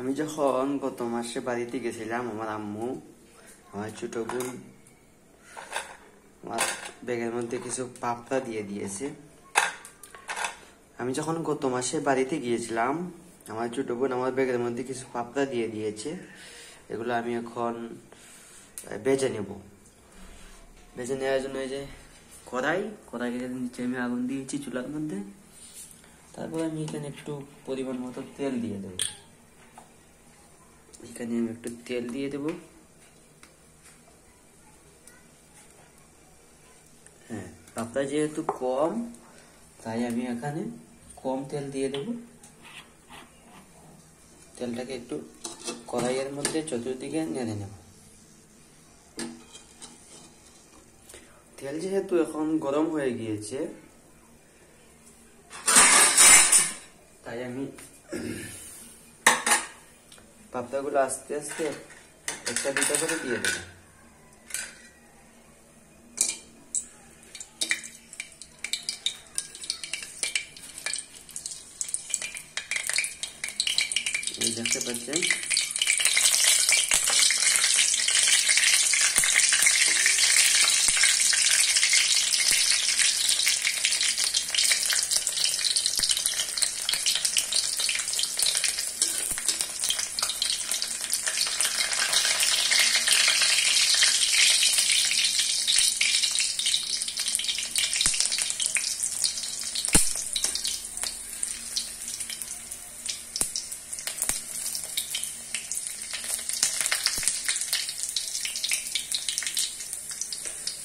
আমি যখন গত মাসে বাড়িতে গেছিলাম, আমার আম্মু আমার ছোট বোন আমার ব্যাগের মধ্যে কিছু পাপড়া দিয়ে দিয়েছে। আমি যখন গত মাসে বাড়িতে গিয়েছিলাম, আমার ছোট বোন আমার ব্যাগের মধ্যে কিছু পাপড়া দিয়ে দিয়েছে। এগুলো আমি এখন বেজে নেব। বেজে নেওয়ার জন্য এই যে কড়াইয়ের নিচে আমি আগুন দিয়েছি চুলার মধ্যে। তারপর আমি এখানে একটু পরিমাণ মতো তেল দিয়ে দেবো। এখানে আমি একটু তেল দিয়ে দেব। হ্যাঁ, পাপড়া যেহেতু কম, তাই আমি এখানে কম তেল দিয়ে দেব। তেলটাকে একটু কড়াইয়ের মধ্যে চতুর্দিকে নেড়ে নেব। তেল যেহেতু এখন গরম হয়ে গিয়েছে, তাই আমি পাপড়াগুলো আস্তে আস্তে একটা দুটা করে দিয়ে দেব। এই দেখতে পাচ্ছেন,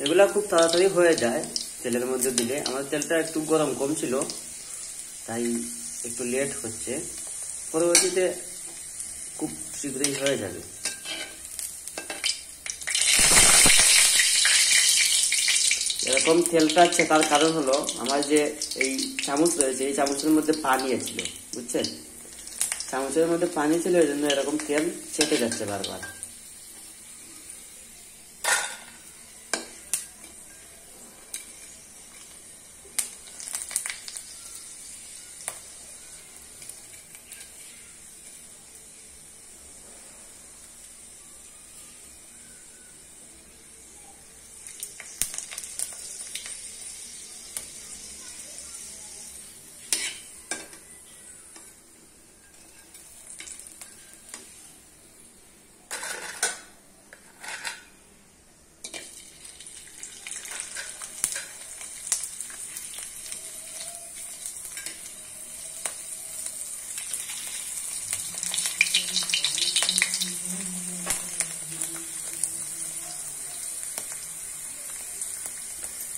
এগুলা খুব তাড়াতাড়ি হয়ে যায় তেলের মধ্যে দিলে। আমার তেলটা একটু গরম কম ছিল, তাই একটু লেট হচ্ছে। পরবর্তীতে খুব শীঘ্রই হয়ে যাবে। এরকম তেলটা ছেঁকার কারণ হলো, আমার যে এই চামচ রয়েছে, এই চামচের মধ্যে পানি ছিল, বুঝছেন? চামচের মধ্যে পানি ছিল, এই জন্য এরকম তেল ছেঁকে যাচ্ছে বারবার।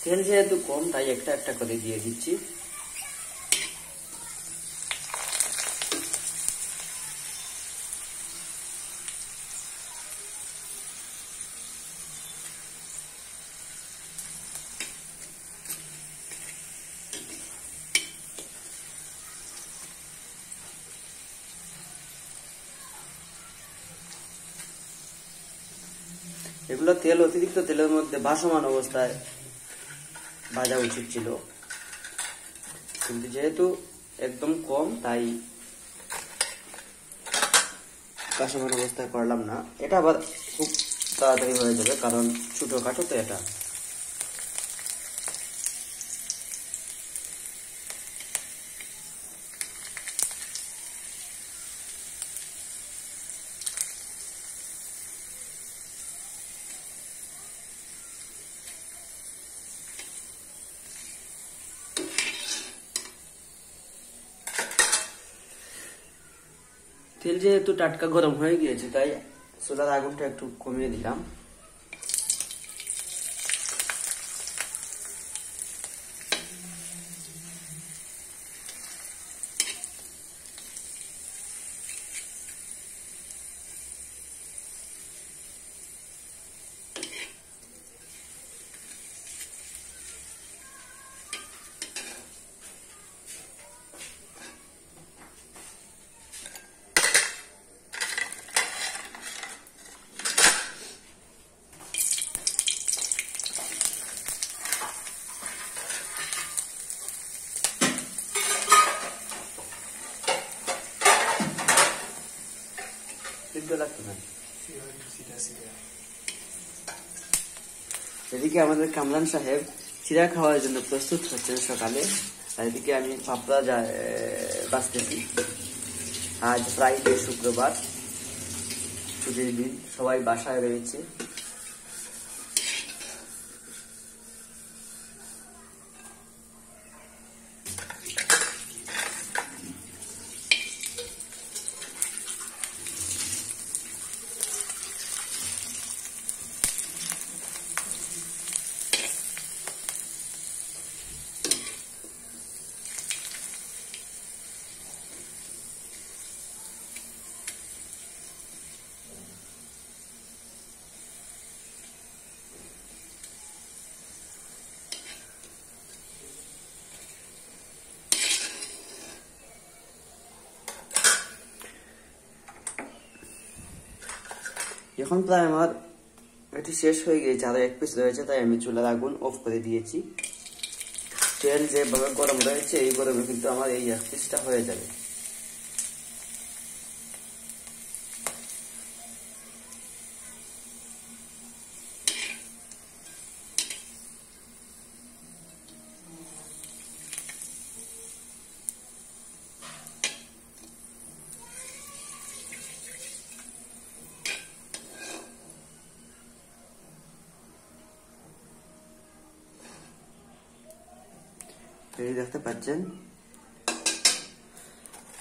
তেল যেহেতু কম, তাই একটা একটা করে দিয়ে দিচ্ছি। এগুলো তেল অতিরিক্ত তেলের মধ্যে ভাসমান অবস্থায় ভাজা উচিত ছিল, কিন্তু যেহেতু একদম কম, তাই ভাসমান অবস্থায় করলাম না। এটা আবার খুব তাড়াতাড়ি হয়ে যাবে, কারণ ছোটখাটো তো এটা। তেল যেহেতু টাটকা গরম হয়ে গিয়েছে, তাই চুলার আগুনটা একটু কমিয়ে দিলাম। সিদ্ধ লাগতো না। এদিকে আমাদের কামরান সাহেব চিরা খাওয়ার জন্য প্রস্তুত হচ্ছেন সকালে, আর এদিকে আমি পাপড়া বাঁচতেছি। আজ ফ্রাইডে, শুক্রবার, ছুটির দিন, সবাই বাসায় রয়েছে। এখন প্রায় আমার এটি শেষ হয়ে গিয়েছে, আরো এক পিস রয়েছে, তাই আমি চুলার আগুন অফ করে দিয়েছি। তেল যেভাবে গরম রয়েছে, এই গরমে কিন্তু আমার এই এক পিসটা হয়ে যাবে। এই দেখতে পাচ্ছেন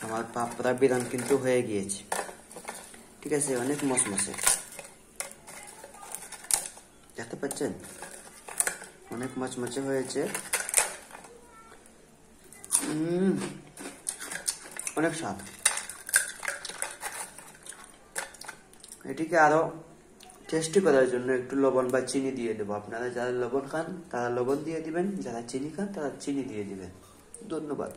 আমার পাপড়া বিরান কিন্তু হয়ে গিয়েছে। ঠিক আছে, অনেক মশমশে দেখতে পাচ্ছেন, অনেক মচমচে হয়েছে। অনেক স্বাদ। এটিকে আরো টেস্টি করার জন্য একটু লবণ বা চিনি দিয়ে দেবো। আপনারা যারা লবণ খান তারা লবণ দিয়ে দিবেন, যারা চিনি খান তারা চিনি দিয়ে দিবেন। ধন্যবাদ।